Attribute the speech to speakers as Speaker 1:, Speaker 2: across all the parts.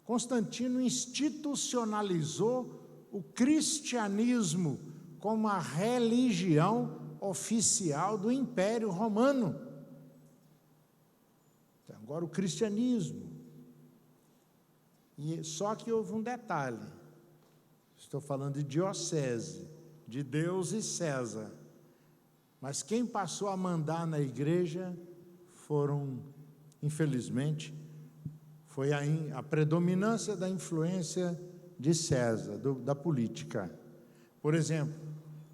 Speaker 1: Constantino institucionalizou o cristianismo como a religião oficial do Império Romano. Então, agora o cristianismo. Só que houve um detalhe. Estou falando de diocese, de Deus e César. Mas quem passou a mandar na igreja foram, infelizmente, foi a predominância da influência de César, da política. Por exemplo,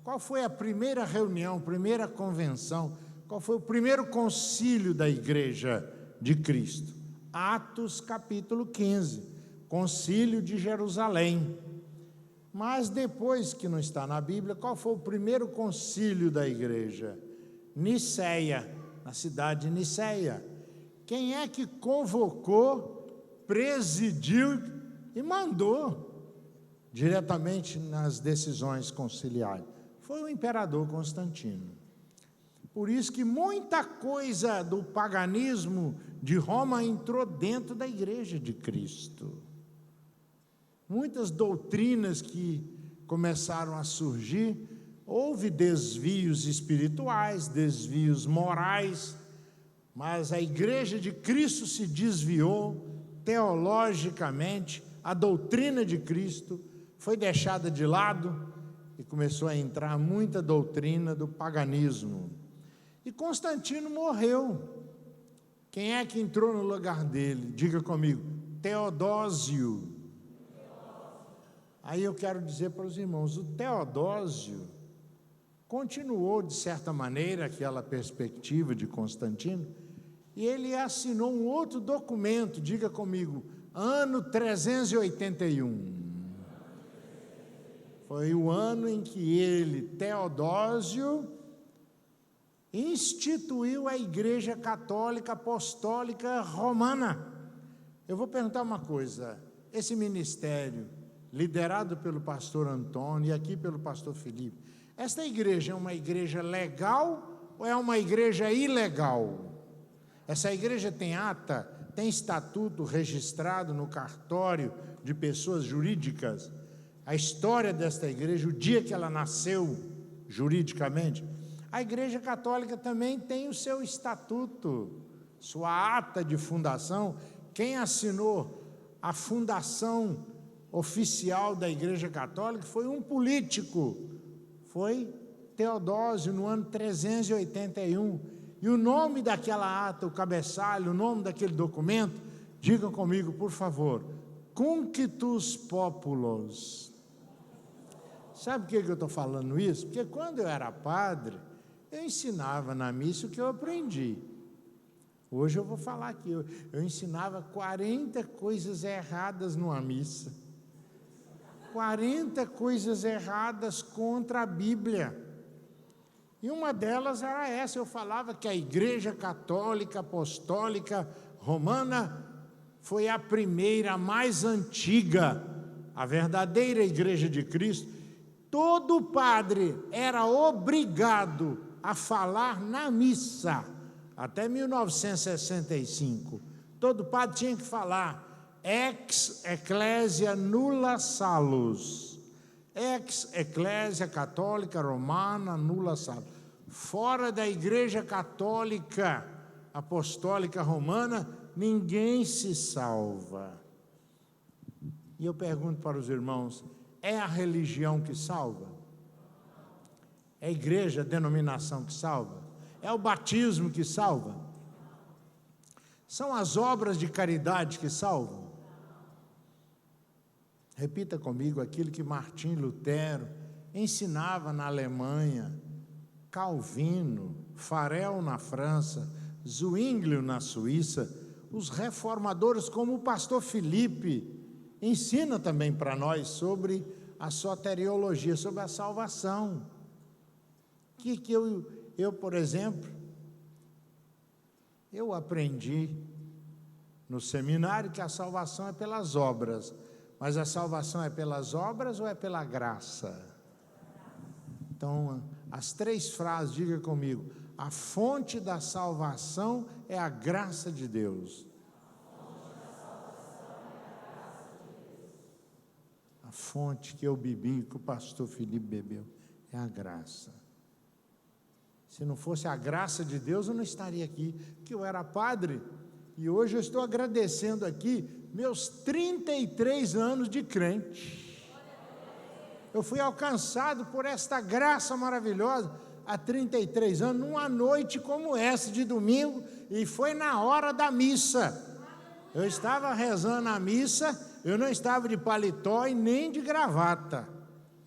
Speaker 1: qual foi a primeira reunião, primeira convenção, qual foi o primeiro concílio da Igreja de Cristo? Atos capítulo 15, concílio de Jerusalém. Mas depois, que não está na Bíblia, qual foi o primeiro concílio da igreja? Niceia, na cidade de Niceia. Quem é que convocou, presidiu e mandou diretamente nas decisões conciliares? Foi o imperador Constantino. Por isso que muita coisa do paganismo de Roma entrou dentro da igreja de Cristo. Muitas doutrinas que começaram a surgir, houve desvios espirituais, desvios morais, mas a igreja de Cristo se desviou teologicamente, a doutrina de Cristo foi deixada de lado e começou a entrar muita doutrina do paganismo. E Constantino morreu. Quem é que entrou no lugar dele? Diga comigo, Teodósio. Aí eu quero dizer para os irmãos, o Teodósio continuou, de certa maneira, aquela perspectiva de Constantino, e ele assinou um outro documento, diga comigo, ano 381. Foi o ano em que ele, Teodósio, instituiu a Igreja Católica Apostólica Romana. Eu vou perguntar uma coisa, esse ministério, liderado pelo pastor Antônio e aqui pelo pastor Felipe, esta igreja é uma igreja legal ou é uma igreja ilegal? Essa igreja tem ata, tem estatuto registrado no cartório de pessoas jurídicas? A história desta igreja, o dia que ela nasceu juridicamente? A Igreja Católica também tem o seu estatuto, sua ata de fundação. Quem assinou a fundação oficial da Igreja Católica foi um político, foi Teodósio, no ano 381. E o nome daquela ata, o cabeçalho, o nome daquele documento, digam comigo, por favor, Cunctus Populos. Sabe por que eu estou falando isso? Porque quando eu era padre, eu ensinava na missa o que eu aprendi. Hoje eu vou falar aqui, eu ensinava 40 coisas erradas numa missa. 40 coisas erradas contra a Bíblia. E uma delas era essa, eu falava que a Igreja Católica Apostólica Romana foi a primeira, a mais antiga, a verdadeira Igreja de Cristo. Todo padre era obrigado a falar na missa, até 1965. Todo padre tinha que falar ex ecclesia nulla salus, ex ecclesia católica romana nulla salus. Fora da Igreja Católica Apostólica Romana, ninguém se salva. E eu pergunto para os irmãos, é a religião que salva? É a igreja, a denominação que salva? É o batismo que salva? São as obras de caridade que salvam? Repita comigo aquilo que Martim Lutero ensinava na Alemanha, Calvino, Farel na França, Zwinglio na Suíça, os reformadores como o pastor Felipe ensina também para nós sobre a soteriologia, sobre a salvação. Que eu, por exemplo, eu aprendi no seminário que a salvação é pelas obras, mas a salvação é pelas obras ou é pela graça? Então, as três frases, diga comigo, a fonte da salvação é a graça de Deus. A fonte que eu bebi, que o pastor Felipe bebeu, é a graça. Se não fosse a graça de Deus, eu não estaria aqui, porque eu era padre, e hoje eu estou agradecendo aqui meus 33 anos de crente. Eu fui alcançado por esta graça maravilhosa há 33 anos, numa noite como essa de domingo, e foi na hora da missa. Eu estava rezando a missa, eu não estava de paletó e nem de gravata,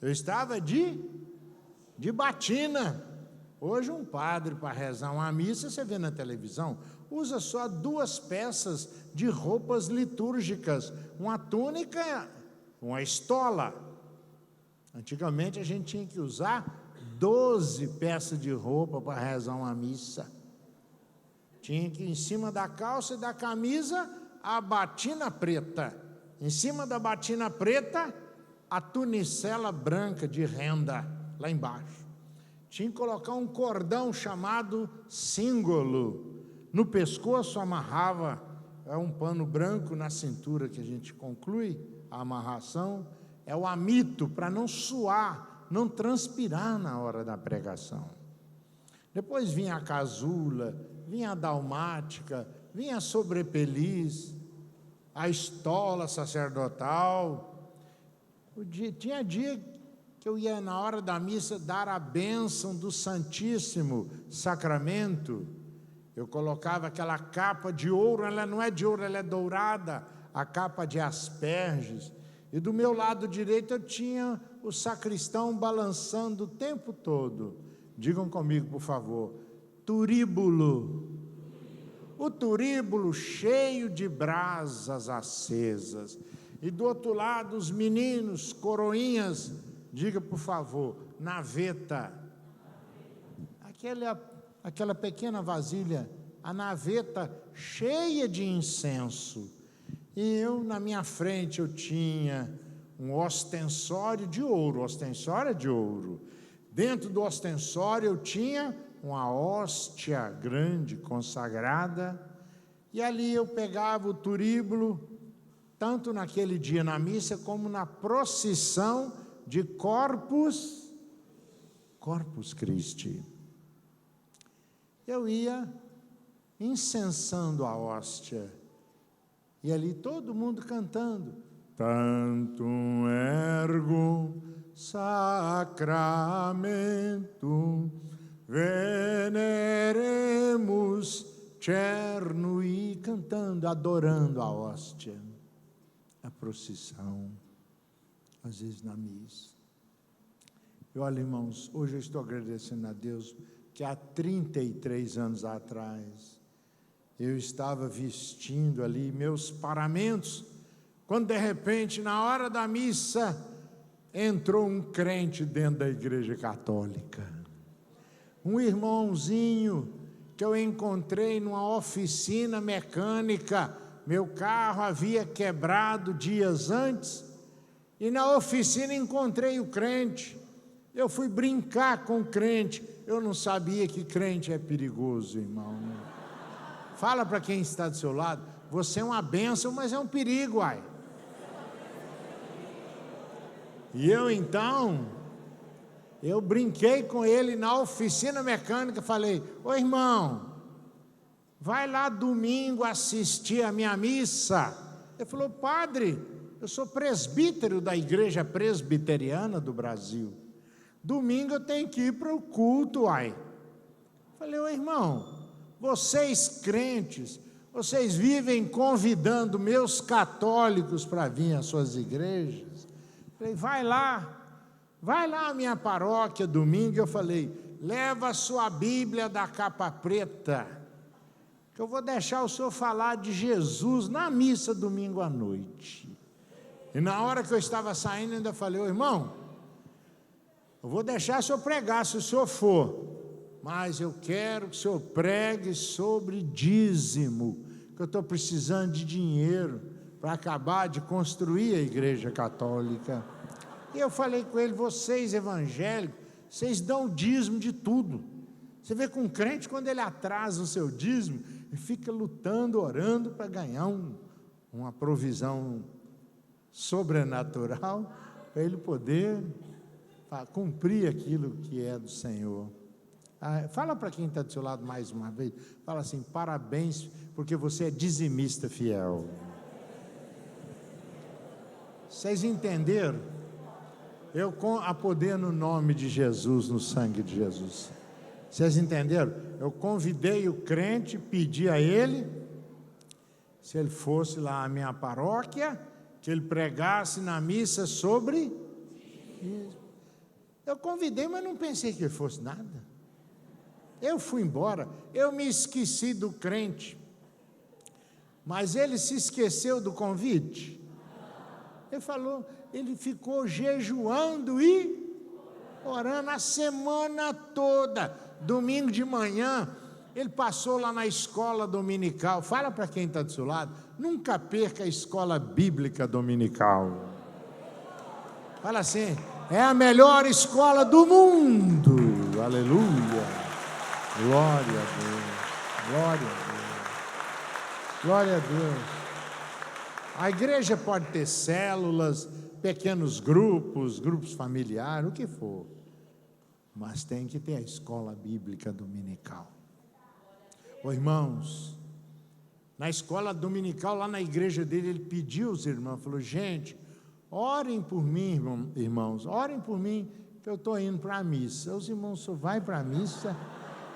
Speaker 1: eu estava de batina. Hoje um padre, para rezar uma missa, você vê na televisão, usa só 2 peças de roupas litúrgicas, uma túnica, uma estola. Antigamente a gente tinha que usar 12 peças de roupa para rezar uma missa. Tinha que, em cima da calça e da camisa, a batina preta. Em cima da batina preta, a tunicela branca de renda, lá embaixo. Tinha que colocar um cordão chamado cíngolo. No pescoço amarrava, é um pano branco na cintura que a gente conclui a amarração. É o amito, para não suar, não transpirar na hora da pregação. Depois vinha a casula, vinha a dalmática, vinha a sobrepeliz, a estola sacerdotal. Tinha dia que eu ia na hora da missa dar a bênção do Santíssimo Sacramento. Eu colocava aquela capa de ouro, ela não é de ouro, ela é dourada, a capa de asperges. E do meu lado direito eu tinha o sacristão balançando o tempo todo. Digam comigo, por favor, turíbulo. O turíbulo cheio de brasas acesas. E do outro lado os meninos, coroinhas, diga por favor, naveta. Aquela pequena vasilha, a naveta cheia de incenso. E eu, na minha frente, eu tinha um ostensório de ouro, ostensório de ouro. Dentro do ostensório eu tinha uma hóstia grande, consagrada, e ali eu pegava o turíbulo, tanto naquele dia na missa, como na procissão de Corpus Christi. Eu ia incensando a hóstia, e ali todo mundo cantando, tantum ergo sacramentum veneremus cernui, cantando, adorando a hóstia, a procissão, às vezes na missa. E olha, irmãos, hoje eu estou agradecendo a Deus que há 33 anos atrás eu estava vestindo ali meus paramentos, quando de repente, na hora da missa, entrou um crente dentro da igreja católica, um irmãozinho que eu encontrei numa oficina mecânica. Meu carro havia quebrado dias antes, e na oficina encontrei o crente. Eu fui brincar com o crente. Eu não sabia que crente é perigoso, irmão. Fala para quem está do seu lado, você é uma bênção, mas é um perigo, ai. E eu então, eu brinquei com ele na oficina mecânica, falei, ô irmão, vai lá domingo assistir a minha missa. Ele falou, padre, eu sou presbítero da igreja presbiteriana do Brasil. Domingo eu tenho que ir para o culto, ai. Falei, ô irmão, vocês crentes, vocês vivem convidando meus católicos para vir às suas igrejas. Falei, vai lá à minha paróquia domingo. Eu falei, leva a sua Bíblia da capa preta, que eu vou deixar o senhor falar de Jesus na missa domingo à noite. E na hora que eu estava saindo, ainda falei, ô irmão, eu vou deixar o senhor pregar se o senhor for, mas eu quero que o senhor pregue sobre dízimo, que eu estou precisando de dinheiro para acabar de construir a igreja católica. E eu falei com ele, vocês evangélicos, vocês dão dízimo de tudo. Você vê com um crente, quando ele atrasa o seu dízimo, ele fica lutando, orando para ganhar uma provisão sobrenatural. para ele poder cumprir aquilo que é do Senhor. Fala para quem está do seu lado mais uma vez, fala assim: parabéns, porque você é dizimista fiel. Vocês entenderam? Há poder no nome de Jesus, no sangue de Jesus. Vocês entenderam? Eu convidei o crente, pedi a ele, se ele fosse lá à minha paróquia, que ele pregasse na missa sobre isso. Eu convidei, mas não pensei que ele fosse nada. Eu fui embora, eu me esqueci do crente. Mas ele se esqueceu do convite. Ele ficou jejuando e orando a semana toda. Domingo de manhã, ele passou lá na escola dominical. Fala para quem está do seu lado, nunca perca a escola bíblica dominical. Fala assim: é a melhor escola do mundo. Aleluia. Glória a Deus. Glória a Deus. Glória a Deus. A igreja pode ter células, pequenos grupos, grupos familiares, o que for. Mas tem que ter a escola bíblica dominical. Irmãos, na escola dominical, lá na igreja dele, ele pediu aos irmãos, falou: gente, orem por mim, irmãos, orem por mim, que eu estou indo para a missa. Os irmãos, o senhor vai para a missa?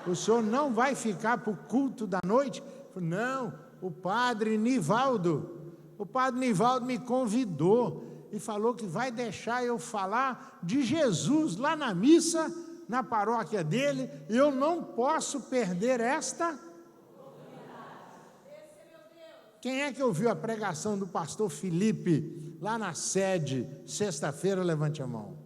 Speaker 1: O senhor não vai ficar para o culto da noite? Falei: não, o padre Nivaldo me convidou e falou que vai deixar eu falar de Jesus lá na missa, na paróquia dele, e eu não posso perder esta. Quem é que ouviu a pregação do pastor Felipe lá na sede, sexta-feira? Levante a mão.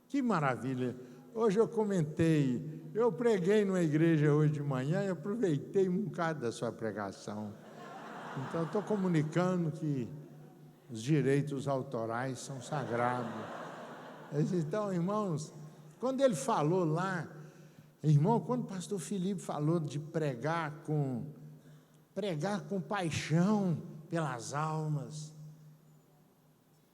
Speaker 1: Que maravilha! Hoje eu comentei, eu preguei numa igreja hoje de manhã e aproveitei um bocado da sua pregação. Então, estou comunicando que os direitos autorais são sagrados. Então, irmãos, quando ele falou lá, quando o pastor Felipe falou de pregar com paixão pelas almas,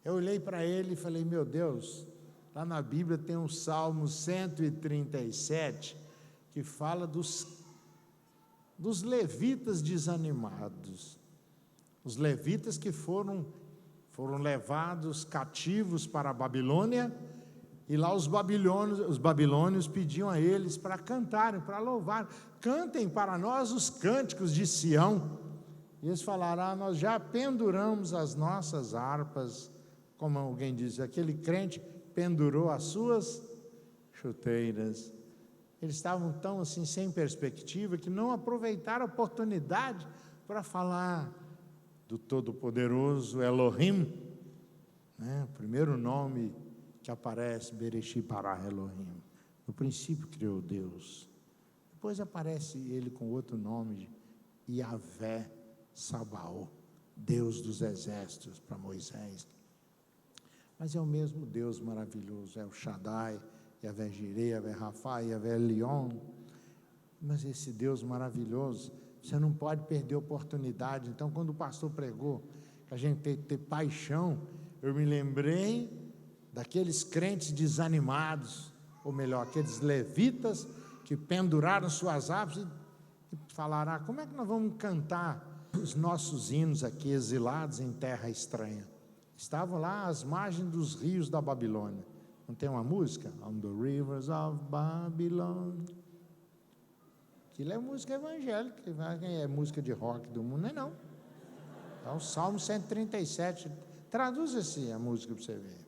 Speaker 1: eu olhei para ele e falei: meu Deus, lá na Bíblia tem um Salmo 137, que fala dos levitas desanimados. Os levitas que foram levados cativos para a Babilônia, e lá os babilônios pediam a eles para cantarem, para louvar: cantem para nós os cânticos de Sião. E eles falaram: nós já penduramos as nossas harpas, como alguém diz, aquele crente pendurou as suas chuteiras. Eles estavam tão assim, sem perspectiva, que não aproveitaram a oportunidade para falar do Todo-Poderoso Elohim, né? O primeiro nome que aparece, Bereshit bara Elohim. No princípio criou Deus. Depois aparece ele com outro nome, Yahvé Sabaó, Deus dos exércitos, para Moisés. Mas é o mesmo Deus maravilhoso, é o Shaddai, Yahvé Jireh, Yahvé Rafa, Yahvé Elion. Mas esse Deus maravilhoso, você não pode perder a oportunidade. Então, quando o pastor pregou que a gente tem que ter paixão, eu me lembrei daqueles crentes desanimados, ou melhor, aqueles levitas que penduraram suas harpas e falaram: como é que nós vamos cantar os nossos hinos aqui, exilados em terra estranha? Estavam lá às margens dos rios da Babilônia. Não tem uma música? On the rivers of Babylon. Aquilo é música evangélica, é música de rock do mundo, não é não. É o Salmo 137, traduz assim a música para você ver.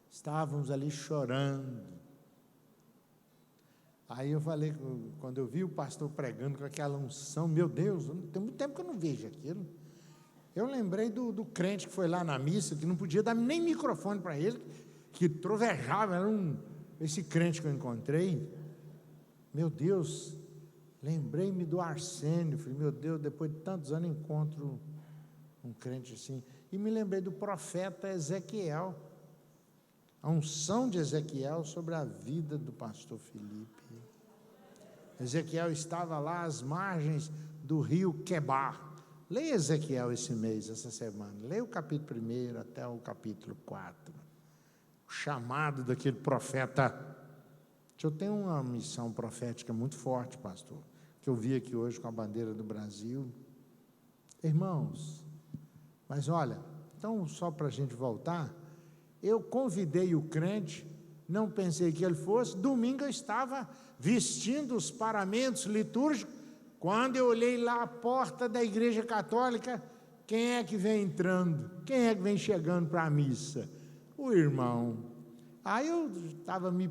Speaker 1: Estávamos ali chorando. Aí eu falei, quando eu vi o pastor pregando com aquela unção, meu Deus, tem muito tempo que eu não vejo aquilo. Eu lembrei do crente que foi lá na missa, que não podia dar nem microfone para ele, que trovejava, era esse crente que eu encontrei. Meu Deus, lembrei-me do Arsênio, falei: meu Deus, depois de tantos anos encontro um crente assim. E me lembrei do profeta Ezequiel, a unção de Ezequiel sobre a vida do pastor Felipe. Ezequiel estava lá às margens do rio Quebar, Leia Ezequiel esse mês, essa semana. Leia o capítulo 1 até o capítulo 4. O chamado daquele profeta. Eu tenho uma missão profética muito forte, pastor, que eu vi aqui hoje com a bandeira do Brasil. Irmãos, mas olha, então só para a gente voltar, eu convidei o crente, não pensei que ele fosse, domingo eu estava vestindo os paramentos litúrgicos, quando eu olhei lá a porta da igreja católica, quem é que vem entrando? Quem é que vem chegando para a missa? O irmão. Aí eu estava me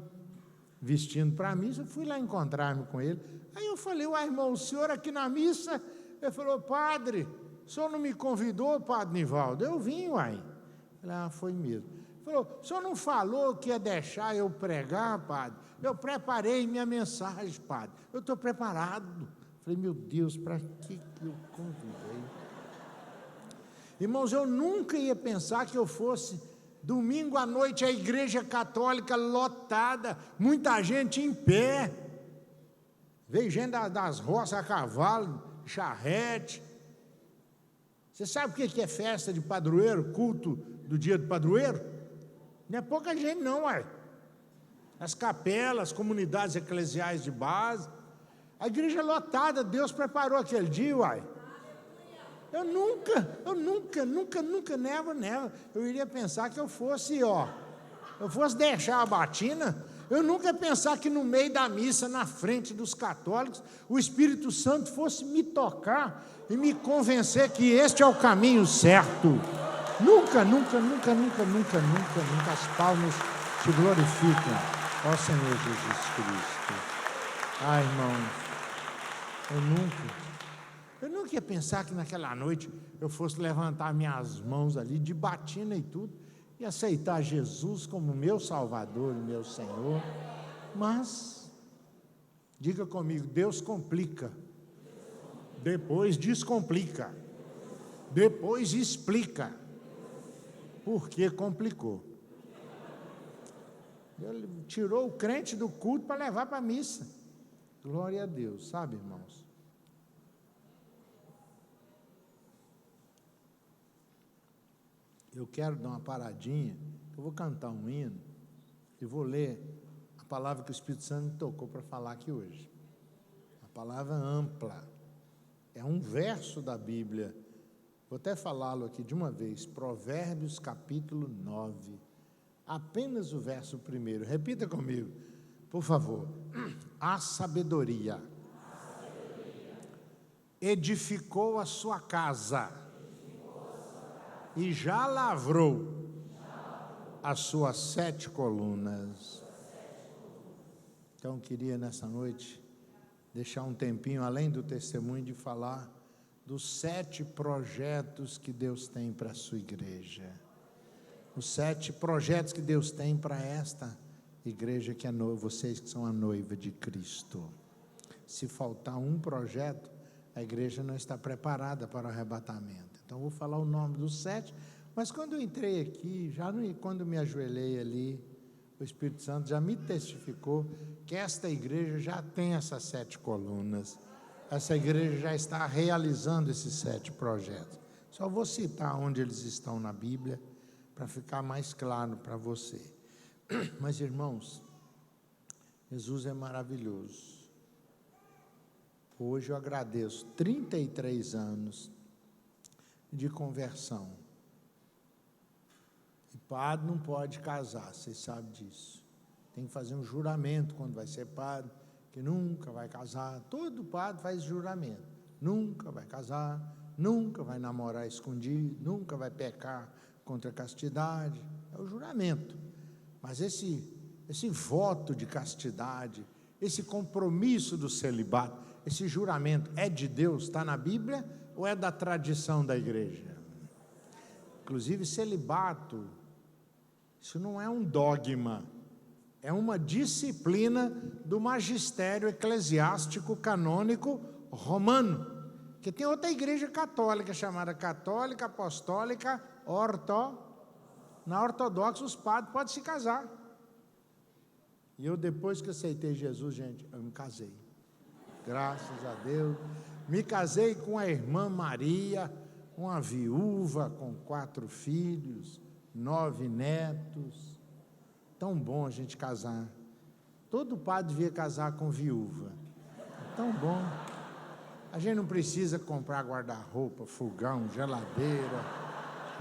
Speaker 1: vestindo para a missa, fui lá encontrar-me com ele. Aí eu falei, uai, irmão, o senhor aqui na missa? Ele falou, padre, o senhor não me convidou, padre Nivaldo? Eu vim, uai. Eu falei, foi mesmo. Ele falou, o senhor não falou que ia deixar eu pregar, padre? Eu preparei minha mensagem, padre. Eu estou preparado. Eu falei, meu Deus, para que eu convidei? Irmãos, eu nunca ia pensar que eu fosse... Domingo à noite, a igreja católica lotada, muita gente em pé, veio gente das roças a cavalo, charrete. Você sabe o que é festa de padroeiro, culto do dia do padroeiro? Não é pouca gente não, uai. As capelas, as comunidades eclesiais de base, a igreja lotada, Deus preparou aquele dia, uai. Eu nunca, never. Eu iria pensar que eu fosse deixar a batina. Eu nunca ia pensar que no meio da missa, na frente dos católicos, o Espírito Santo fosse me tocar e me convencer que este é o caminho certo. Nunca. As palmas te glorificam, ó Senhor Jesus Cristo. Ai, irmãos, eu nunca ia pensar que naquela noite eu fosse levantar minhas mãos ali, de batina e tudo, e aceitar Jesus como meu Salvador e meu Senhor. Mas, diga comigo, Deus complica, depois descomplica, depois explica, porque complicou. Ele tirou o crente do culto para levar para a missa. Glória a Deus, sabe, irmãos? Eu quero dar uma paradinha, eu vou cantar um hino e vou ler a palavra que o Espírito Santo me tocou para falar aqui hoje. A palavra ampla, é um verso da Bíblia, vou até falá-lo aqui de uma vez, Provérbios capítulo 9, apenas o verso 1, repita comigo, por favor. A sabedoria edificou a sua casa, e já lavrou as suas 7 colunas. Então, eu queria nessa noite deixar um tempinho, além do testemunho, de falar dos 7 projetos que Deus tem para a sua igreja. Os 7 projetos que Deus tem para esta igreja que é noiva, vocês que são a noiva de Cristo. Se faltar um projeto, a igreja não está preparada para o arrebatamento. Então, eu vou falar o nome dos 7, mas quando eu entrei aqui, quando me ajoelhei ali, o Espírito Santo já me testificou que esta igreja já tem essas 7 colunas, essa igreja já está realizando esses 7 projetos. Só vou citar onde eles estão na Bíblia, para ficar mais claro para você. Mas, irmãos, Jesus é maravilhoso. Hoje eu agradeço 33 anos de conversão. E padre não pode casar, vocês sabem disso. Tem que fazer um juramento quando vai ser padre, que nunca vai casar. Todo padre faz juramento. Nunca vai casar, nunca vai namorar escondido, nunca vai pecar contra a castidade. É o juramento. Mas esse voto de castidade, esse compromisso do celibato, esse juramento é de Deus, está na Bíblia ou é da tradição da igreja? Inclusive, celibato, isso não é um dogma, é uma disciplina do magistério eclesiástico canônico romano, que tem outra igreja católica, chamada Católica Apostólica Na ortodoxa, os padres podem se casar. E eu, depois que aceitei Jesus, gente, eu me casei. Graças a Deus. Me casei com a irmã Maria, uma viúva com 4 filhos, 9 netos. Tão bom a gente casar. Todo padre devia casar com viúva. É tão bom. A gente não precisa comprar guarda-roupa, fogão, geladeira.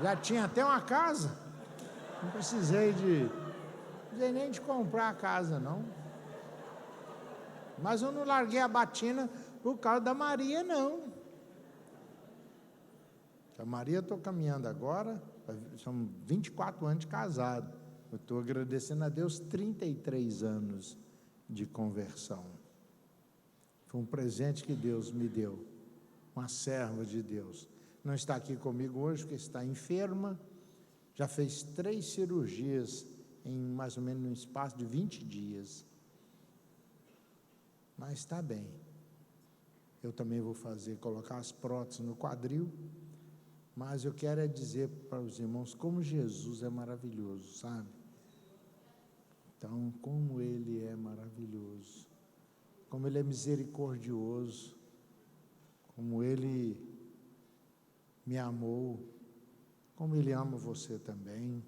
Speaker 1: Já tinha até uma casa. Não precisei nem de comprar a casa, não. Mas eu não larguei a batina por causa da Maria, não. A Maria, estou caminhando agora, são 24 anos de casado. Eu estou agradecendo a Deus 33 anos de conversão. Foi um presente que Deus me deu, uma serva de Deus. Não está aqui comigo hoje porque está enferma, já fez 3 cirurgias em mais ou menos um espaço de 20 dias. Mas está bem. Eu também vou colocar as próteses no quadril, mas eu quero dizer para os irmãos como Jesus é maravilhoso, sabe? Então, como Ele é maravilhoso, como Ele é misericordioso, como Ele me amou, como Ele ama você também.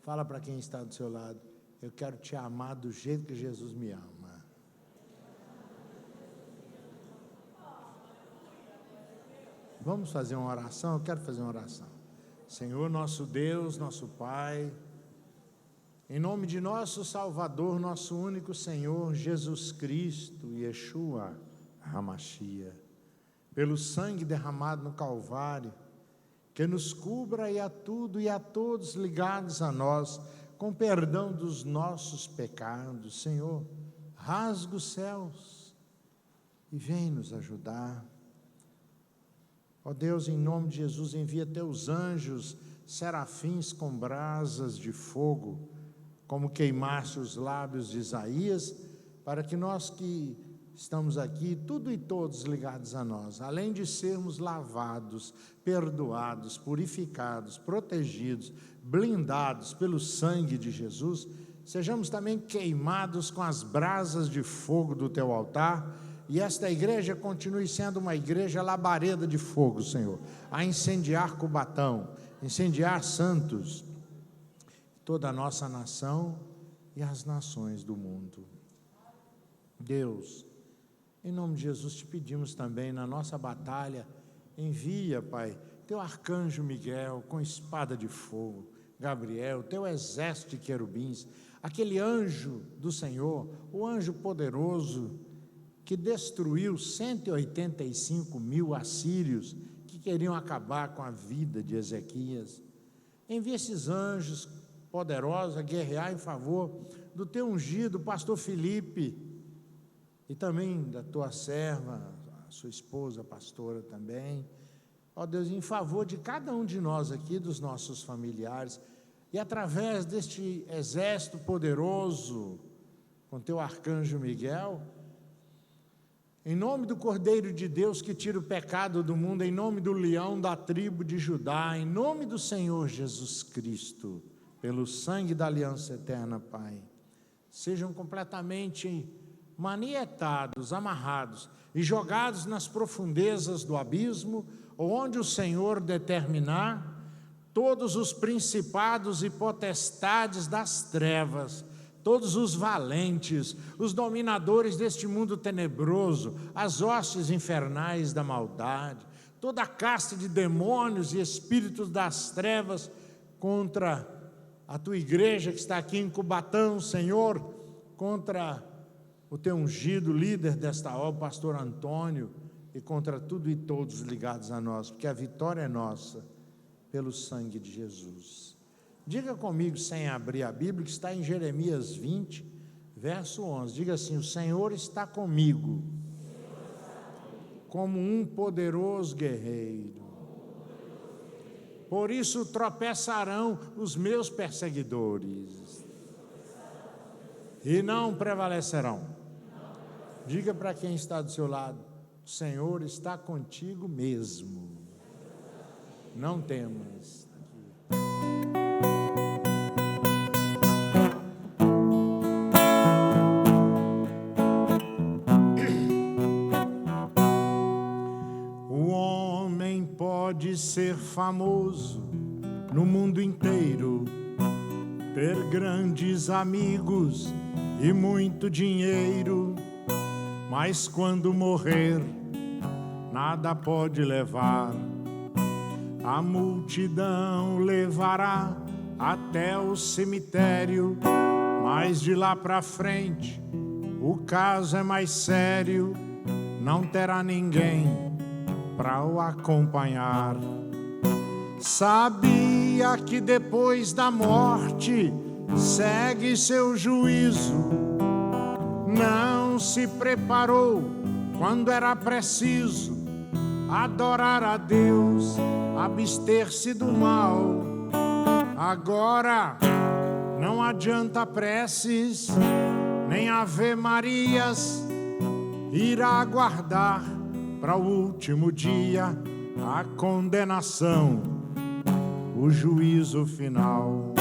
Speaker 1: Fala para quem está do seu lado, eu quero te amar do jeito que Jesus me ama. Vamos fazer uma oração? Eu quero fazer uma oração. Senhor, nosso Deus, nosso Pai, em nome de nosso Salvador, nosso único Senhor, Jesus Cristo, Yeshua HaMashiach, pelo sangue derramado no Calvário, que nos cubra e a tudo e a todos ligados a nós, com perdão dos nossos pecados. Senhor, rasga os céus e vem nos ajudar. Ó Deus, em nome de Jesus, envia teus anjos, serafins com brasas de fogo, como queimaste os lábios de Isaías, para que nós que estamos aqui, tudo e todos ligados a nós, além de sermos lavados, perdoados, purificados, protegidos, blindados pelo sangue de Jesus, sejamos também queimados com as brasas de fogo do teu altar, e esta igreja continue sendo uma igreja labareda de fogo, Senhor, a incendiar Cubatão, incendiar Santos, toda a nossa nação e as nações do mundo. Deus, em nome de Jesus te pedimos também, na nossa batalha, envia, Pai, teu arcanjo Miguel com espada de fogo, Gabriel, teu exército de querubins, aquele anjo do Senhor, o anjo poderoso, que destruiu 185.000 assírios que queriam acabar com a vida de Ezequias. Envia esses anjos poderosos a guerrear em favor do teu ungido, pastor Felipe, e também da tua serva, a sua esposa, pastora também. Ó Deus, em favor de cada um de nós aqui, dos nossos familiares, e através deste exército poderoso, com teu arcanjo Miguel, em nome do Cordeiro de Deus que tira o pecado do mundo, em nome do leão da tribo de Judá, em nome do Senhor Jesus Cristo, pelo sangue da aliança eterna, Pai, sejam completamente manietados, amarrados e jogados nas profundezas do abismo, onde o Senhor determinar, todos os principados e potestades das trevas, todos os valentes, os dominadores deste mundo tenebroso, as hostes infernais da maldade, toda a casta de demônios e espíritos das trevas contra a tua igreja que está aqui em Cubatão, Senhor, contra o teu ungido líder desta obra, pastor Antônio, e contra tudo e todos ligados a nós, porque a vitória é nossa, pelo sangue de Jesus. Diga comigo, sem abrir a Bíblia, que está em Jeremias 20, verso 11. Diga assim: o Senhor está comigo, como um poderoso guerreiro. Por isso tropeçarão os meus perseguidores e não prevalecerão. Diga para quem está do seu lado: o Senhor está contigo mesmo. Não temas. ser famoso no mundo inteiro, ter grandes amigos e muito dinheiro, mas quando morrer, nada pode levar. A multidão levará até o cemitério, mas de lá pra frente o caso é mais sério, não terá ninguém para o acompanhar. Sabia que depois da morte segue seu juízo, não se preparou quando era preciso adorar a Deus, abster-se do mal. Agora não adianta preces, nem Ave Marias, irá aguardar para o último dia a condenação, o juízo final.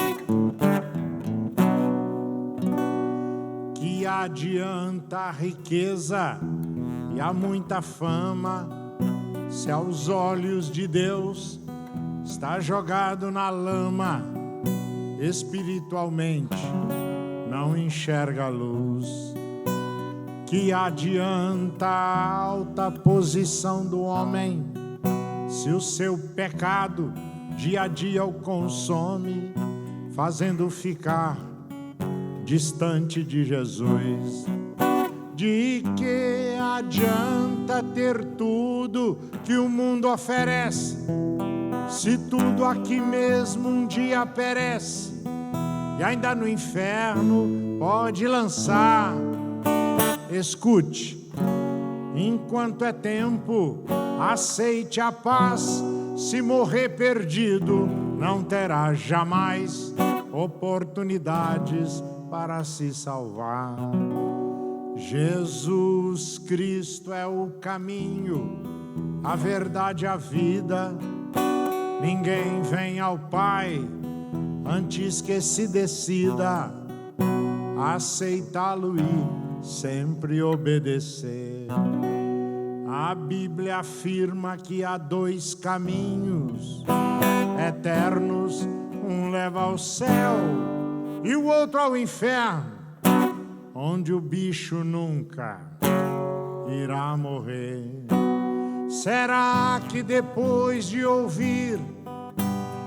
Speaker 1: Que adianta a riqueza e a muita fama, se aos olhos de Deus está jogado na lama, espiritualmente não enxerga a luz. Que adianta a alta posição do homem, se o seu pecado dia a dia o consome, fazendo ficar distante de Jesus? De que adianta ter tudo que o mundo oferece, se tudo aqui mesmo um dia perece, e ainda no inferno pode lançar? Escute, enquanto é tempo, aceite a paz. Se morrer perdido, não terá jamais oportunidades para se salvar. Jesus Cristo é o caminho, a verdade e a vida. Ninguém vem ao Pai antes que se decida aceitá-lo e sempre obedecer. A Bíblia afirma que há dois caminhos eternos, um leva ao céu e o outro ao inferno, onde o bicho nunca irá morrer. Será que depois de ouvir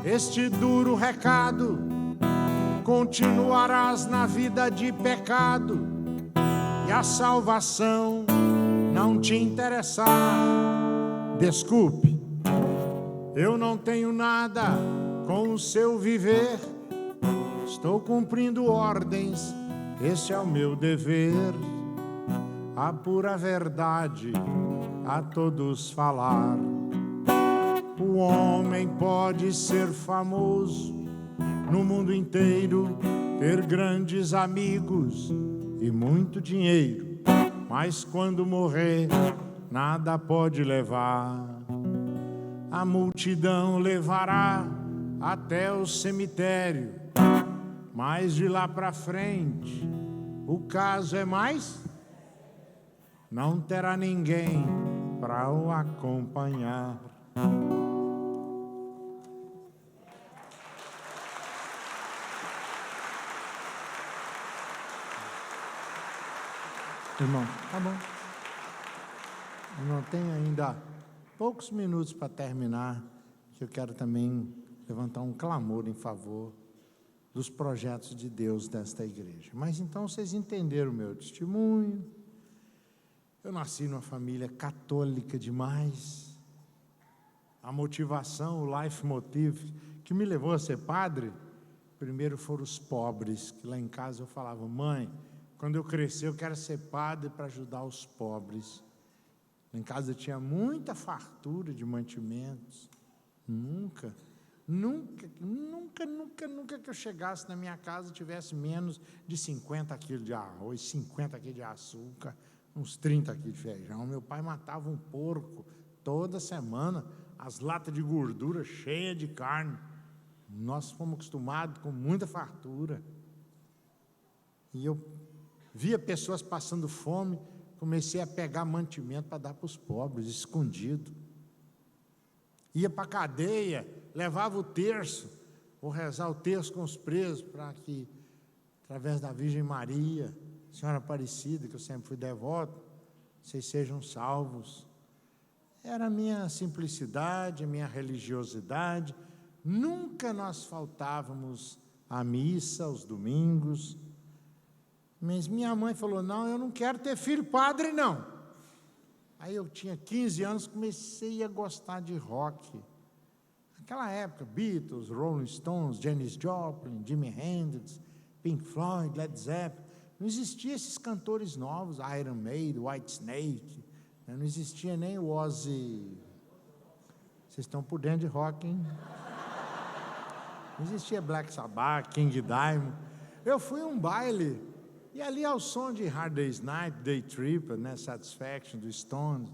Speaker 1: este duro recado, continuarás na vida de pecado e a salvação não te interessar? Desculpe, eu não tenho nada com o seu viver, estou cumprindo ordens, esse é o meu dever. A pura verdade a todos falar. O homem pode ser famoso no mundo inteiro, ter grandes amigos e muito dinheiro, mas quando morrer, nada pode levar. A multidão levará até o cemitério, mas de lá para frente, o caso é mais, não terá ninguém para o acompanhar. Irmão, tá bom. Irmão, tem ainda poucos minutos para terminar, que eu quero também levantar um clamor em favor dos projetos de Deus desta igreja. Mas então vocês entenderam o meu testemunho. Eu nasci numa família católica demais. A motivação, o life motive que me levou a ser padre, primeiro foram os pobres, que lá em casa eu falava: mãe, quando eu crescer eu quero ser padre para ajudar os pobres. Lá em casa eu tinha muita fartura de mantimentos. Nunca que eu chegasse na minha casa tivesse menos de 50 quilos de arroz, 50 quilos de açúcar, uns 30 quilos de feijão. Meu pai matava um porco toda semana, as latas de gordura cheias de carne. Nós fomos acostumados com muita fartura. E eu via pessoas passando fome, comecei a pegar mantimento para dar para os pobres, escondido. ia para a cadeia, levava o terço, vou rezar o terço com os presos, para que, através da Virgem Maria, Senhora Aparecida, que eu sempre fui devoto, vocês sejam salvos. Era a minha simplicidade, a minha religiosidade. Nunca nós faltávamos à missa, aos domingos. Mas minha mãe falou, não, eu não quero ter filho padre, não. Aí eu tinha 15 anos, comecei a gostar de rock. Naquela época, Beatles, Rolling Stones, Janis Joplin, Jimi Hendrix, Pink Floyd, Led Zeppelin. Não existiam esses cantores novos, Iron Maiden, Whitesnake, não existia nem o Ozzy. Vocês estão por dentro de rock, hein? Não existia Black Sabbath, King Diamond. Eu fui a um baile, e ali ao som de Hard Day's Night, Day Tripper, né, Satisfaction, do Stones,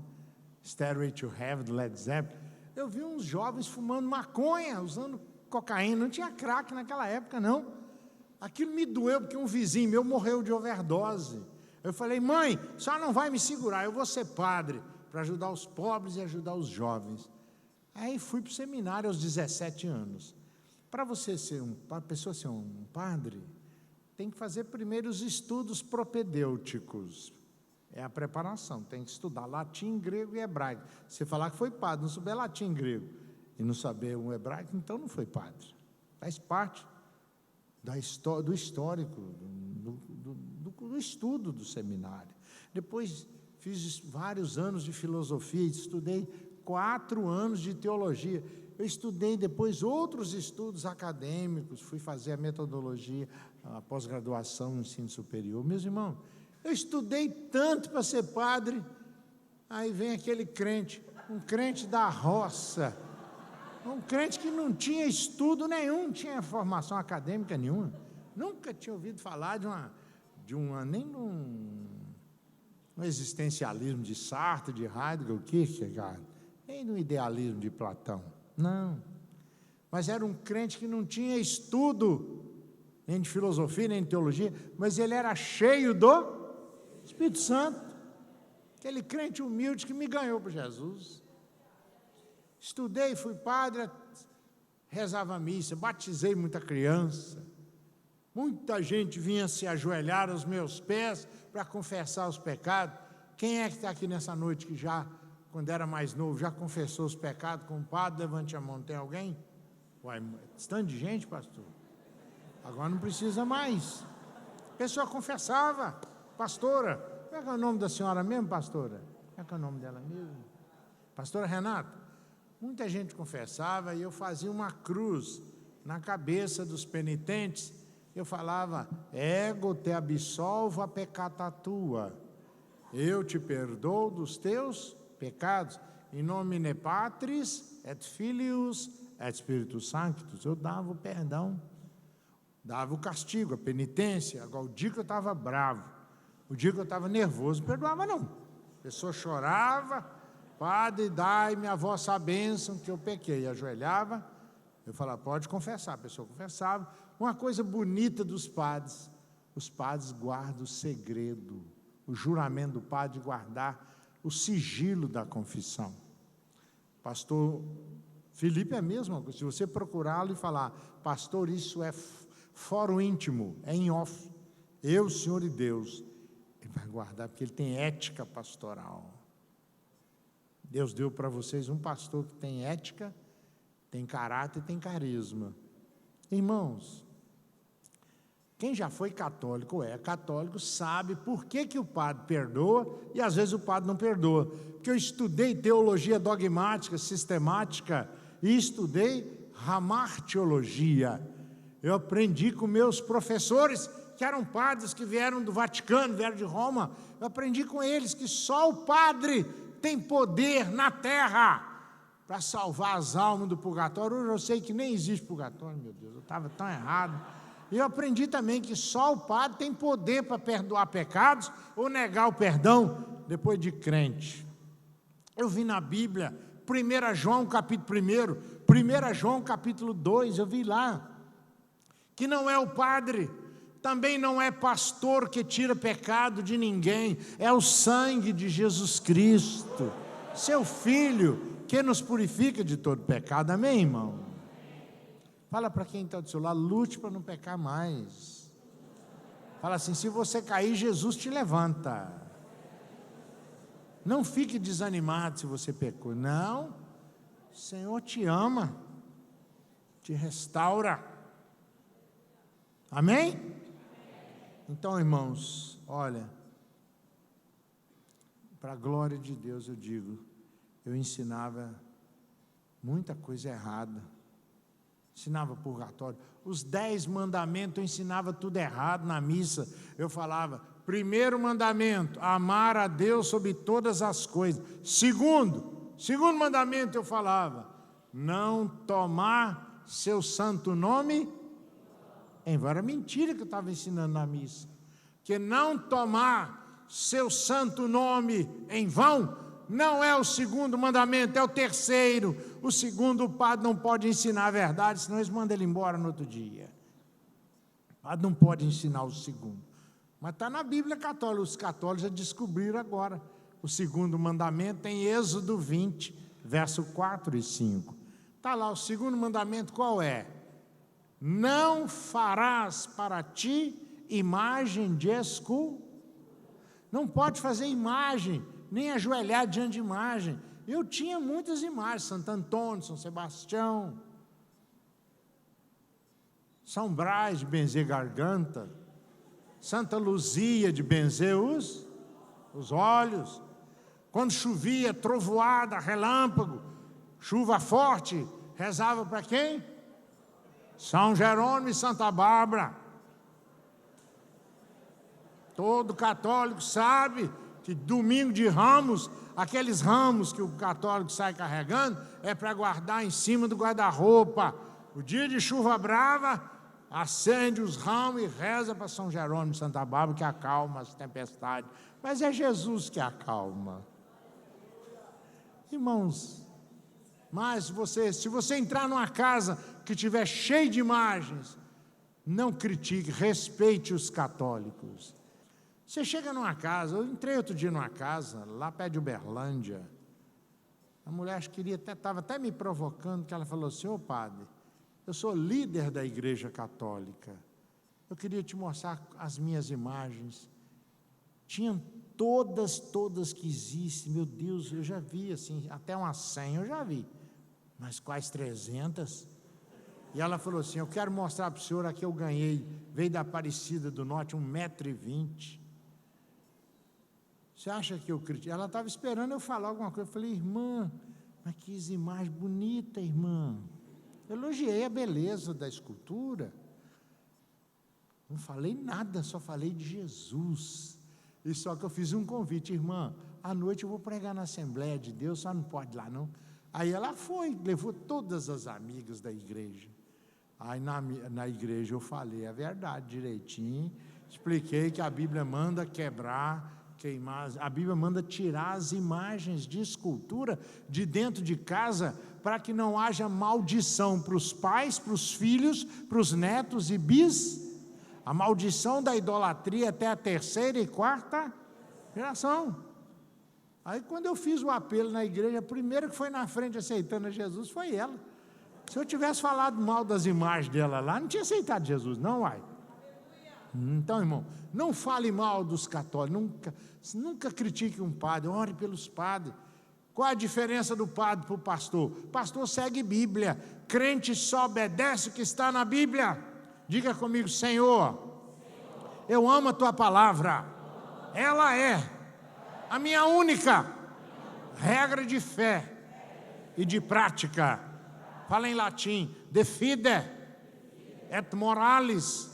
Speaker 1: Stairway to Heaven, do Led Zeppelin, eu vi uns jovens fumando maconha, usando cocaína. Não tinha crack naquela época, não. Aquilo me doeu, porque um vizinho meu morreu de overdose. Eu falei, mãe, a senhora não vai me segurar, eu vou ser padre, para ajudar os pobres e ajudar os jovens. Aí fui para o seminário aos 17 anos. Para a pessoa ser um padre, tem que fazer primeiro os estudos propedêuticos. É a preparação, tem que estudar latim, grego e hebraico. Você falar que foi padre, não souber latim e grego, e não saber o hebraico, então não foi padre. Faz parte do histórico, do estudo do seminário. Depois fiz vários anos de filosofia, estudei 4 anos de teologia. Eu estudei depois outros estudos acadêmicos, fui fazer a metodologia, a pós-graduação no ensino superior. Meus irmãos, eu estudei tanto para ser padre, aí vem aquele crente, um crente da roça, um crente que não tinha estudo nenhum, não tinha formação acadêmica nenhuma, nunca tinha ouvido falar nem no existencialismo de Sartre, de Heidegger, Kierkegaard, nem no idealismo de Platão, não. Mas era um crente que não tinha estudo, nem de filosofia, nem de teologia, mas ele era cheio do Espírito Santo, aquele crente humilde que me ganhou para Jesus. Estudei, fui padre, rezava a missa, batizei muita criança, muita gente vinha se ajoelhar aos meus pés para confessar os pecados. Quem é que está aqui nessa noite que já, quando era mais novo, já confessou os pecados com o padre? Levante a mão, tem alguém? Uai, tanto de gente, pastor. Agora não precisa mais. A pessoa confessava, pastora, como é que é o nome da senhora mesmo, pastora? Como é que é o nome dela mesmo? Pastora Renata. Muita gente confessava e eu fazia uma cruz na cabeça dos penitentes. Eu falava, ego te absolvo a peccata tua. Eu te perdoo dos teus pecados. In nomine Patris et Filius et Spiritus Sanctus. Eu dava o perdão, dava o castigo, a penitência. Agora, o dia que eu estava bravo, o dia que eu estava nervoso, não perdoava não. A pessoa chorava, padre, dai-me a vossa bênção, que eu pequei. Ajoelhava, eu falava, pode confessar. A pessoa confessava. Uma coisa bonita dos padres, os padres guardam o segredo, o juramento do padre de guardar o sigilo da confissão. Pastor Felipe é a mesma coisa. Se você procurá-lo e falar, pastor, isso é fórum íntimo, é em off, eu, Senhor e Deus, ele vai guardar, porque ele tem ética pastoral. Deus deu para vocês um pastor que tem ética, tem caráter e tem carisma. Irmãos, quem já foi católico ou é católico sabe por que o padre perdoa e às vezes o padre não perdoa. Porque eu estudei teologia dogmática, sistemática, e estudei ramartiologia. Eu aprendi com meus professores, que eram padres que vieram do Vaticano, vieram de Roma. Eu aprendi com eles que só o padre tem poder na terra para salvar as almas do purgatório. Hoje eu sei que nem existe purgatório, meu Deus, eu estava tão errado. E eu aprendi também que só o padre tem poder para perdoar pecados ou negar o perdão depois de crente. Eu vi na Bíblia, 1 João capítulo 1 João capítulo 2, eu vi lá, que não é o padre, também não é pastor que tira pecado de ninguém, é o sangue de Jesus Cristo, seu Filho, que nos purifica de todo pecado. Amém, irmão? Fala para quem está do seu lado, lute para não pecar mais. Fala assim, se você cair, Jesus te levanta. Não fique desanimado se você pecou. Não, o Senhor te ama, te restaura. Amém? Então, irmãos, olha, para a glória de Deus eu digo, eu ensinava muita coisa errada. Ensinava purgatório. Os 10 mandamentos eu ensinava tudo errado na missa. Eu falava, primeiro mandamento, amar a Deus sobre todas as coisas. Segundo mandamento eu falava, não tomar seu santo nome em vão. Era mentira que eu estava ensinando na missa. Que não tomar seu santo nome em vão não é o segundo mandamento, é o terceiro. O segundo, o padre não pode ensinar a verdade, senão eles mandam ele embora no outro dia. O padre não pode ensinar o segundo. Mas está na Bíblia católica, os católicos já descobriram agora. O segundo mandamento em Êxodo 20, verso 4 e 5. Está lá, o segundo mandamento qual é? Não farás para ti imagem de escultura. Não pode fazer imagem, nem ajoelhar diante de imagem. Eu tinha muitas imagens, Santo Antônio, São Sebastião, São Brás de benzer garganta, Santa Luzia de benzer os olhos. Quando chovia, trovoada, relâmpago, chuva forte, rezava para quem? São Jerônimo e Santa Bárbara. Todo católico sabe que domingo de Ramos, aqueles ramos que o católico sai carregando, é para guardar em cima do guarda-roupa. O dia de chuva brava, acende os ramos e reza para São Jerônimo e Santa Bárbara, que acalma as tempestades. Mas é Jesus que acalma. Irmãos, mas se você entrar numa casa que estiver cheia de imagens, não critique, respeite os católicos. Você chega numa casa, eu entrei outro dia numa casa, lá perto de Uberlândia, a mulher estava até me provocando, que ela falou assim, ô padre, eu sou líder da igreja católica, eu queria te mostrar as minhas imagens. Tinham todas que existem, meu Deus, eu já vi assim, até umas 100 eu já vi, mas quais 300? E ela falou assim, eu quero mostrar para o senhor, aqui eu ganhei, veio da Aparecida do Norte, 1,20 m. Você acha que eu critico? Ela estava esperando eu falar alguma coisa. Eu falei, irmã, mas que imagem bonita, irmã. Eu elogiei a beleza da escultura. Não falei nada, só falei de Jesus. E só que eu fiz um convite, irmã, à noite eu vou pregar na Assembleia de Deus, só não pode ir lá não. Aí ela foi, levou todas as amigas da igreja. Aí na igreja eu falei a verdade direitinho, expliquei que a Bíblia manda quebrar, queimar, a Bíblia manda tirar as imagens de escultura de dentro de casa, para que não haja maldição para os pais, para os filhos, para os netos e bis. A maldição da idolatria até a 3ª e 4ª geração. Aí quando eu fiz o apelo na igreja, a primeira que foi na frente aceitando a Jesus foi ela. Se eu tivesse falado mal das imagens dela lá, não tinha aceitado Jesus, não, uai. Então, irmão, não fale mal dos católicos, nunca critique um padre, ore pelos padres. Qual a diferença do padre para o pastor? O pastor segue Bíblia, crente só obedece o que está na Bíblia. Diga comigo, Senhor, eu amo a tua palavra, ela é a minha única regra de fé e de prática. Fala em latim, de fide et moralis.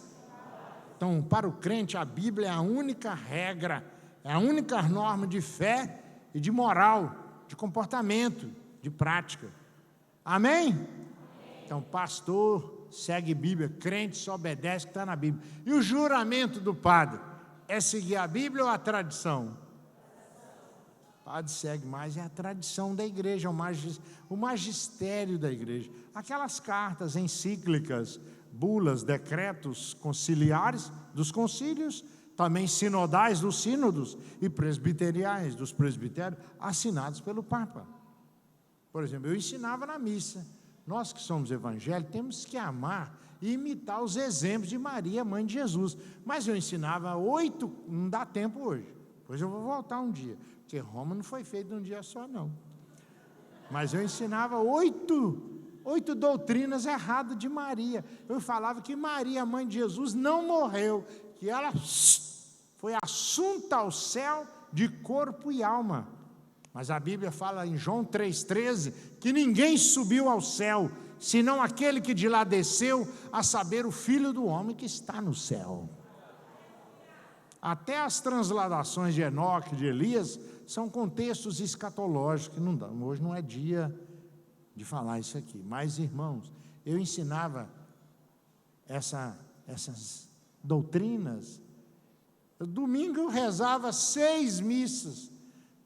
Speaker 1: Então, para o crente, a Bíblia é a única regra, é a única norma de fé e de moral, de comportamento, de prática. Amém? Então, pastor segue Bíblia, crente só obedece o que está na Bíblia. E o juramento do padre é seguir a Bíblia ou a tradição? O padre segue mais, é a tradição da igreja, o magistério da igreja. Aquelas cartas encíclicas, bulas, decretos conciliares dos concílios, também sinodais dos sínodos e presbiteriais dos presbitérios, assinados pelo Papa. Por exemplo, eu ensinava na missa. Nós que somos evangélicos temos que amar e imitar os exemplos de Maria, mãe de Jesus. Mas eu ensinava 8, não dá tempo hoje. Depois eu vou voltar um dia, porque Roma não foi feita num dia só, não. Mas eu ensinava 8 doutrinas erradas de Maria. Eu falava que Maria, mãe de Jesus, não morreu, que ela foi assunta ao céu de corpo e alma. Mas a Bíblia fala em João 3,13 que ninguém subiu ao céu, senão aquele que de lá desceu, a saber, o Filho do homem que está no céu. Até as transladações de Enoque, de Elias, são contextos escatológicos. Não dá, hoje não é dia de falar isso aqui. Mas, irmãos, eu ensinava essas doutrinas. Domingo eu rezava 6 missas.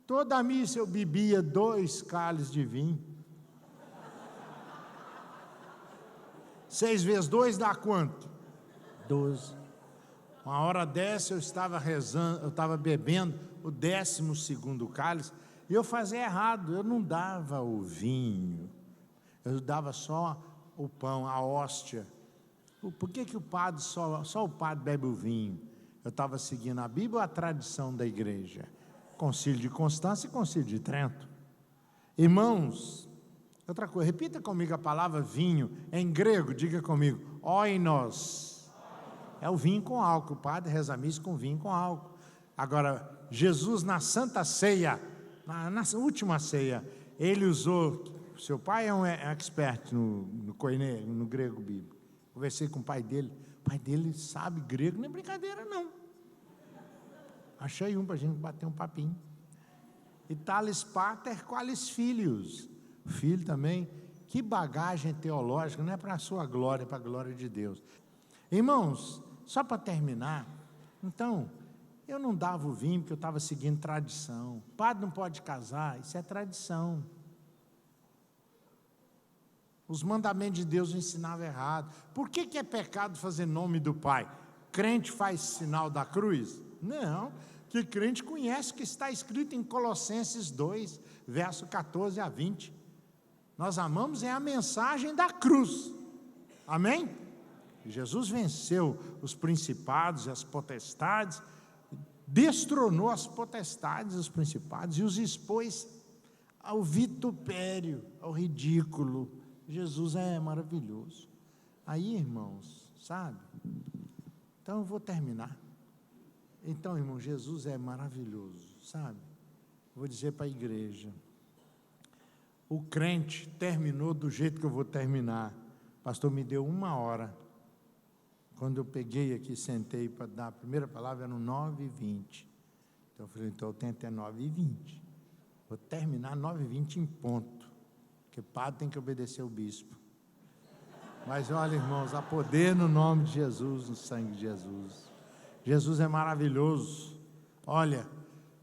Speaker 1: Toda missa eu bebia 2 cálices de vinho. 6 vezes 2 dá quanto? 12. Uma hora dessa eu estava rezando, eu estava bebendo o 12º cálice, e eu fazia errado, eu não dava o vinho, eu dava só o pão, a hóstia. Por que o padre, só o padre bebe o vinho? Eu estava seguindo a Bíblia ou a tradição da igreja? Concílio de Constância e Concílio de Trento. Irmãos, outra coisa, repita comigo a palavra vinho, em grego, diga comigo, oinos. É o vinho com álcool, o padre reza a missa com vinho com álcool. Agora, Jesus na Santa Ceia, na última ceia, ele usou, seu pai é um expert no grego bíblico. Conversei com o pai dele sabe grego, não é brincadeira não. Achei para a gente bater um papinho. E talis pater qualis filhos. Filho também, que bagagem teológica, não é para a sua glória, é para a glória de Deus. Irmãos, só para terminar, então, eu não dava o vinho porque eu estava seguindo tradição. Padre não pode casar, isso é tradição. Os mandamentos de Deus ensinavam errado. Por que é pecado fazer nome do Pai? Crente faz sinal da cruz? Não, que crente conhece o que está escrito em Colossenses 2, verso 14 a 20. Nós amamos a mensagem da cruz. Amém? Jesus venceu os principados e as potestades, destronou as potestades e os principados e os expôs ao vitupério, ao ridículo. Jesus é maravilhoso. Aí, irmãos, sabe? Então eu vou terminar. Então, irmão, Jesus é maravilhoso, sabe? Vou dizer para a igreja. O crente terminou do jeito que eu vou terminar. O pastor me deu 1 hora. Quando eu peguei aqui, sentei para dar a primeira palavra, era no 9h20. Então eu falei, então eu tenho até 9h20. Vou terminar 9h20 em ponto. Porque padre tem que obedecer o bispo. Mas olha, irmãos, há poder no nome de Jesus, no sangue de Jesus. Jesus é maravilhoso. Olha,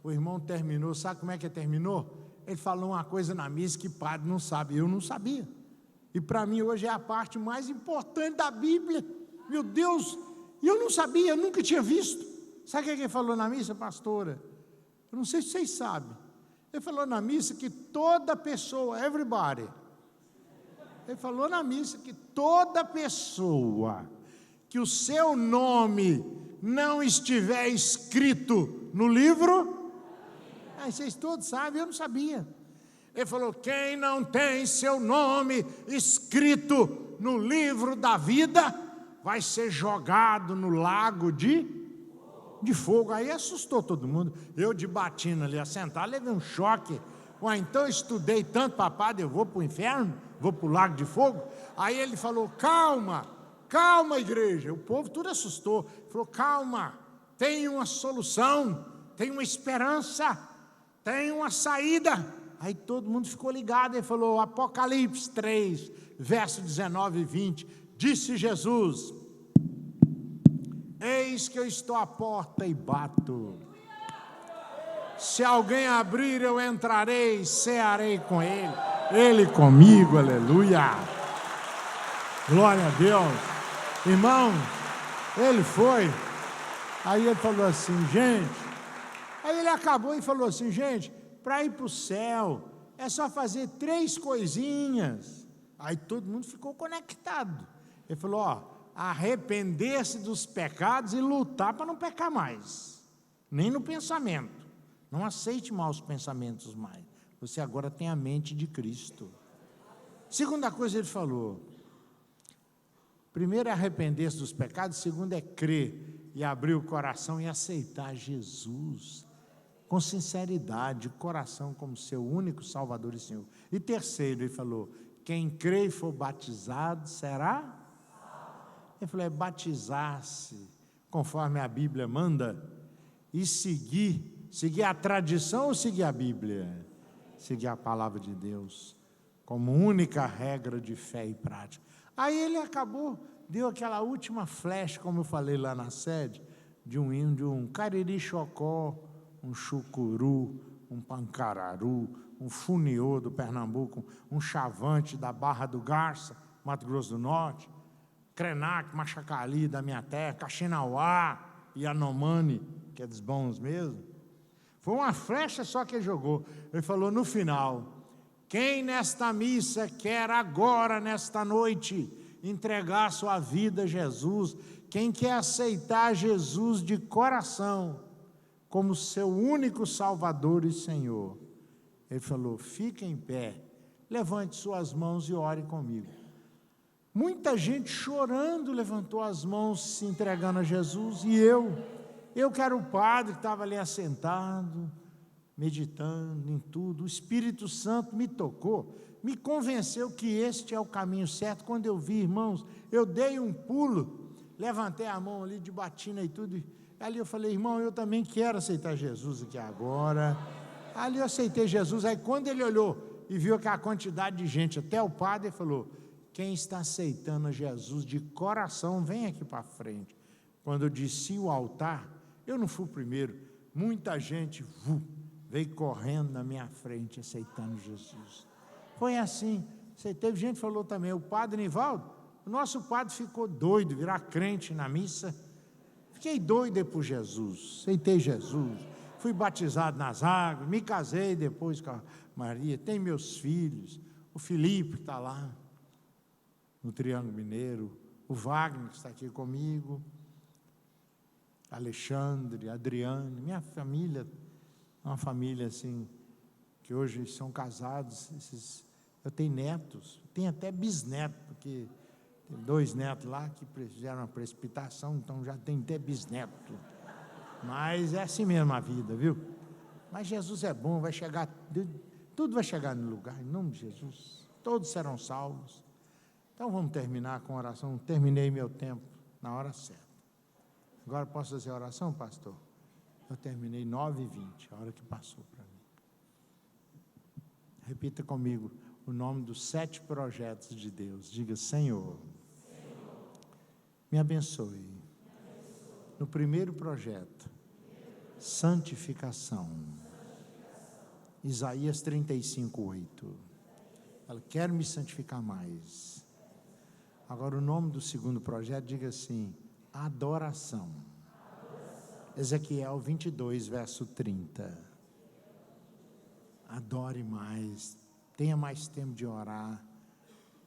Speaker 1: o irmão terminou, sabe como é que terminou? Ele falou uma coisa na missa que padre não sabe, eu não sabia. E para mim hoje é a parte mais importante da Bíblia. Meu Deus, e eu não sabia, eu nunca tinha visto. Sabe o que ele falou na missa, pastora? Eu não sei se vocês sabem. Ele falou na missa que toda pessoa, everybody. Ele falou na missa que toda pessoa que o seu nome não estiver escrito no livro, vocês todos sabem, eu não sabia. Ele falou, quem não tem seu nome escrito no livro da vida, vai ser jogado no lago de fogo. Aí assustou todo mundo. Eu de batina ali, assentado, levei um choque. Então eu estudei tanto, papai, eu vou para o inferno? Vou para o lago de fogo? Aí ele falou, calma, igreja. O povo tudo assustou. Ele falou, calma, tem uma solução, tem uma esperança, tem uma saída. Aí todo mundo ficou ligado. Ele falou, Apocalipse 3, verso 19 e 20. Disse Jesus, eis que eu estou à porta e bato. Se alguém abrir, eu entrarei, cearei com ele, ele comigo, aleluia. Glória a Deus. Irmão, ele foi, aí ele falou assim, gente, aí ele acabou e falou assim, gente, para ir para o céu, é só fazer 3 coisinhas. Aí todo mundo ficou conectado. Ele falou, ó, arrepender-se dos pecados e lutar para não pecar mais. Nem no pensamento. Não aceite maus pensamentos mais. Você agora tem a mente de Cristo. Segunda coisa ele falou, primeiro é arrepender-se dos pecados, segundo é crer e abrir o coração e aceitar Jesus, com sinceridade, coração como seu único Salvador e Senhor. E terceiro, ele falou, quem crê e for batizado será? Ele falou, é batizar-se, conforme a Bíblia manda, e seguir a tradição ou seguir a Bíblia? Seguir a palavra de Deus, como única regra de fé e prática. Aí ele acabou, deu aquela última flecha, como eu falei lá na sede, de um hino, de um cariri-chocó, um chucuru, um pancararu, um funiô do Pernambuco, um chavante da Barra do Garça, Mato Grosso do Norte, Krenak, Machacali da minha terra, Caxinauá, Yanomami, que é dos bons mesmo. Foi uma flecha só que ele jogou. Ele falou no final, quem nesta missa quer agora, nesta noite, entregar sua vida a Jesus, quem quer aceitar Jesus de coração, como seu único Salvador e Senhor, ele falou, fique em pé, levante suas mãos e ore comigo. Muita gente chorando levantou as mãos, se entregando a Jesus, e eu que era o padre que estava ali assentado, meditando em tudo, o Espírito Santo me tocou, me convenceu que este é o caminho certo. Quando eu vi, irmãos, eu dei um pulo, levantei a mão ali de batina e tudo, e ali eu falei, irmão, eu também quero aceitar Jesus aqui agora. Ali eu aceitei Jesus. Aí quando ele olhou e viu aquela quantidade de gente, até o padre, ele falou, quem está aceitando Jesus de coração, vem aqui para frente. Quando eu desci o altar, eu não fui o primeiro, muita gente veio correndo na minha frente, aceitando Jesus. Foi assim. Teve gente que falou também, o padre Nivaldo, o nosso padre ficou doido, virar crente na missa. Fiquei doido por Jesus, aceitei Jesus, fui batizado nas águas, me casei depois com a Maria, tenho meus filhos, o Felipe que está lá, no Triângulo Mineiro, o Wagner que está aqui comigo, Alexandre, Adriane, minha família, uma família assim, que hoje são casados, eu tenho netos, tenho até bisneto, porque tem 2 netos lá que fizeram uma precipitação, então já tem até bisneto, mas é assim mesmo a vida, viu? Mas Jesus é bom, vai chegar, tudo vai chegar no lugar, em nome de Jesus, todos serão salvos. Então vamos terminar com oração, terminei meu tempo na hora certa. Agora posso fazer a oração, pastor? Eu terminei 9h20, a hora que passou para mim. Repita comigo o nome dos 7 projetos de Deus. Diga, Senhor, me abençoe. No primeiro projeto, santificação. Isaías 35:8. Ela quer me santificar mais. Agora o nome do segundo projeto, diga assim, adoração. Ezequiel 22, verso 30. Adore mais, tenha mais tempo de orar,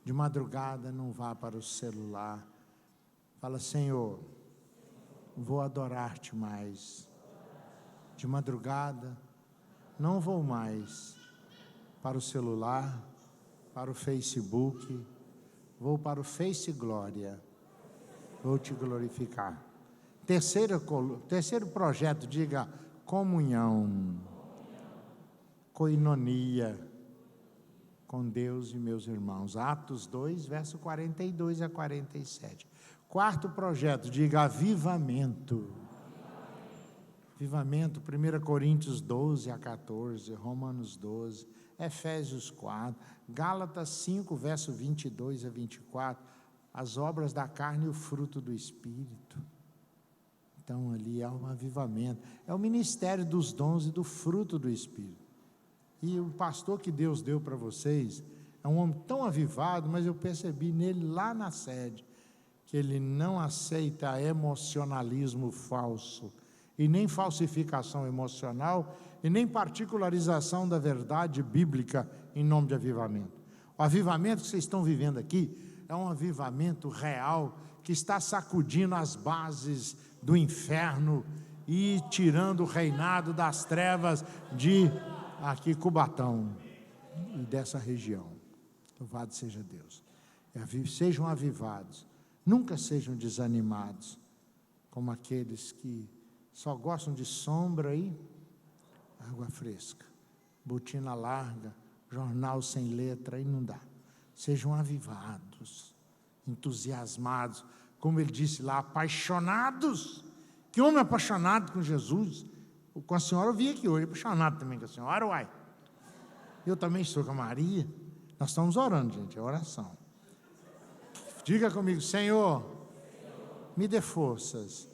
Speaker 1: de madrugada não vá para o celular, fala, Senhor, vou adorar-te mais, de madrugada não vou mais para o celular, para o Facebook, vou para o Face Glória, vou te glorificar. Terceiro projeto, diga comunhão, koinonia com Deus e meus irmãos. Atos 2, verso 42 a 47. Quarto projeto, diga avivamento. Avivamento, 1 Coríntios 12 a 14, Romanos 12, Efésios 4, Gálatas 5, verso 22 a 24, as obras da carne e o fruto do Espírito. Então ali há um avivamento, é o ministério dos dons e do fruto do Espírito. E o pastor que Deus deu para vocês é um homem tão avivado, mas eu percebi nele lá na sede, que ele não aceita emocionalismo falso, e nem falsificação emocional, e nem particularização da verdade bíblica em nome de avivamento. O avivamento que vocês estão vivendo aqui é um avivamento real que está sacudindo as bases do inferno e tirando o reinado das trevas de aqui Cubatão e dessa região. Louvado seja Deus. Sejam avivados, nunca sejam desanimados, como aqueles que só gostam de sombra e água fresca, botina larga, jornal sem letra, e não dá. Sejam avivados, entusiasmados, como ele disse lá, apaixonados. Que homem apaixonado com Jesus. Com a senhora eu vi aqui hoje, apaixonado também com a senhora, uai. Eu também estou com a Maria. Nós estamos orando, gente, é oração. Diga comigo: Senhor, me dê forças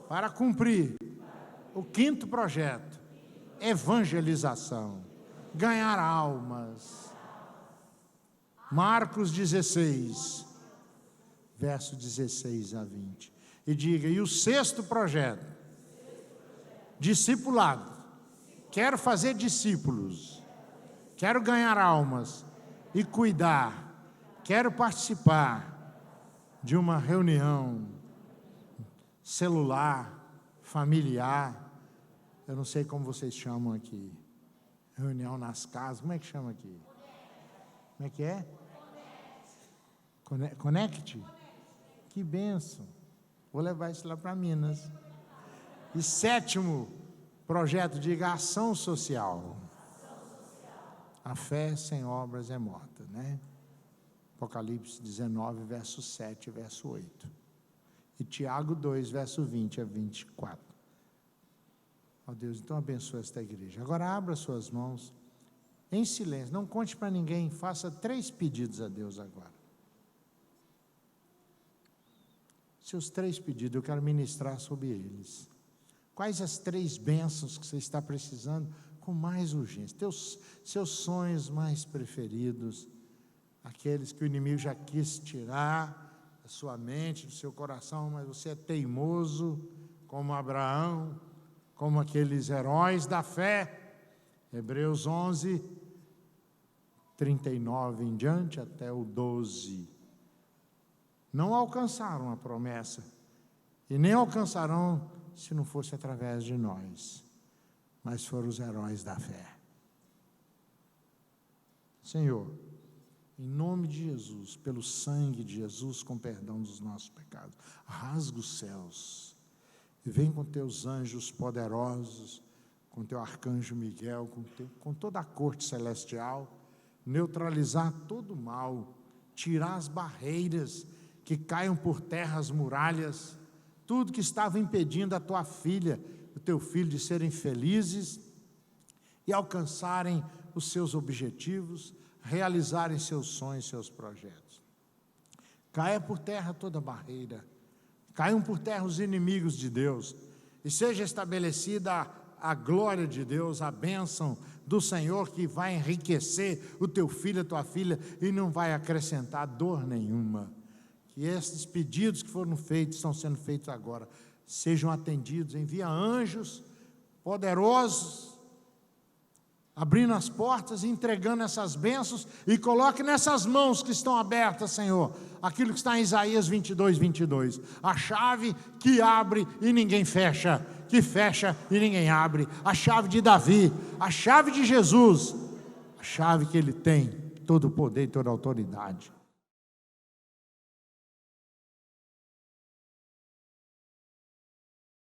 Speaker 1: para cumprir o 5º projeto, evangelização, ganhar almas. Marcos 16, verso 16 a 20. E diga: e o 6º projeto, discipulado. Quero fazer discípulos, quero ganhar almas e cuidar, quero participar de uma reunião celular, familiar, eu não sei como vocês chamam aqui, reunião nas casas, como é que chama aqui? Como é que é? Connect? Que bênção, vou levar isso lá para Minas. E 7º projeto, diga: ação social. A fé sem obras é morta, né? Apocalipse 19, verso 7 e verso 8. E Tiago 2, verso 20 a 24. Ó Deus, então abençoa esta igreja. Agora abra suas mãos, em silêncio, não conte para ninguém, faça 3 pedidos a Deus agora. Seus 3 pedidos, eu quero ministrar sobre eles. Quais as 3 bênçãos que você está precisando com mais urgência? Seus sonhos mais preferidos, aqueles que o inimigo já quis tirar da sua mente, do seu coração, mas você é teimoso, como Abraão, como aqueles heróis da fé. Hebreus 11, 39 em diante até o 12. Não alcançaram a promessa, e nem alcançarão se não fosse através de nós, mas foram os heróis da fé. Senhor, em nome de Jesus, pelo sangue de Jesus, com perdão dos nossos pecados, rasga os céus, e vem com teus anjos poderosos, com teu arcanjo Miguel, com toda a corte celestial, neutralizar todo o mal, tirar as barreiras, que caiam por terra as muralhas, tudo que estava impedindo a tua filha, o teu filho de serem felizes e alcançarem os seus objetivos, realizarem seus sonhos, seus projetos. Caia por terra toda barreira, caiam por terra os inimigos de Deus, e seja estabelecida a glória de Deus, a bênção do Senhor, que vai enriquecer o teu filho, a tua filha, e não vai acrescentar dor nenhuma. Que esses pedidos que foram feitos, estão sendo feitos agora, sejam atendidos. Envia anjos poderosos, abrindo as portas e entregando essas bênçãos, e coloque nessas mãos que estão abertas, Senhor, aquilo que está em Isaías 22, 22, a chave que abre e ninguém fecha, que fecha e ninguém abre, a chave de Davi, a chave de Jesus, a chave que Ele tem todo o poder e toda a autoridade.